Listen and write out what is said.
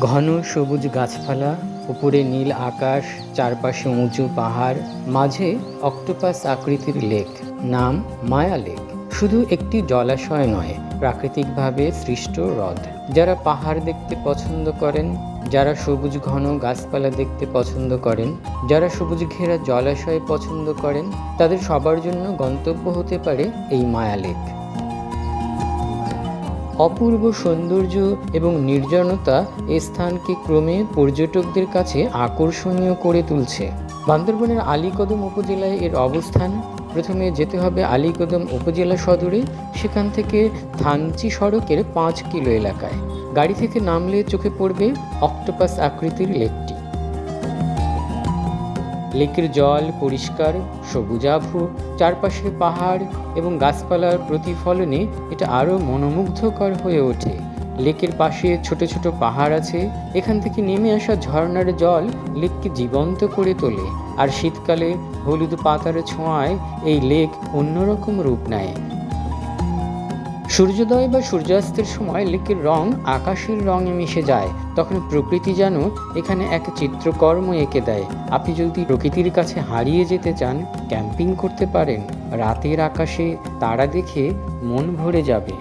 ঘন সবুজ গাছপালা, উপরে নীল আকাশ, চারপাশে উঁচু পাহাড়, মাঝে অক্টোপাস আকৃতির লেক। নাম মায়া লেক। শুধু একটি জলাশয় নয়, প্রাকৃতিকভাবে সৃষ্ট হ্রদ। যারা পাহাড় দেখতে পছন্দ করেন, যারা সবুজ ঘন গাছপালা দেখতে পছন্দ করেন, যারা সবুজ ঘেরা জলাশয় পছন্দ করেন, তাদের সবার জন্য গন্তব্য হতে পারে এই মায়া লেক। অপূর্ব সৌন্দর্য এবং নির্জনতা এই স্থানকে ক্রমে পর্যটকদের কাছে আকর্ষণীয় করে তুলছে। বান্দরবনের আলীকদম উপজেলায় এর অবস্থান। প্রথমে যেতে হবে আলীকদম উপজেলা সদরে, সেখান থেকে থানচি সড়কের 5 কিলো এলাকায়। গাড়ি থেকে নামলে চোখে পড়বে অক্টোপাস আকৃতির লেকটি। লেকের জল পরিষ্কার, সবুজাভ, চারপাশে পাহাড় এবং গাছপালার প্রতিফলনে এটা আরও মনোমুগ্ধকর হয়ে ওঠে। লেকের পাশে ছোট ছোট পাহাড় আছে, এখান থেকে নেমে আসা ঝর্ণার জল লেককে জীবন্ত করে তোলে। আর শীতকালে হলুদ পাতার ছোঁয়ায় এই লেক অন্যরকম রূপ নেয়। সূর্যোদয় বা সূর্যাস্তের সময় লেকের রং আকাশের রঙে মিশে যায়। তখন প্রকৃতি যেন এখানে এক চিত্রকর্ম এঁকে দেয়। আপনি যদি প্রকৃতির কাছে হারিয়ে যেতে চান, ক্যাম্পিং করতে পারেন। রাতের আকাশে তারা দেখে মন ভরে যাবে।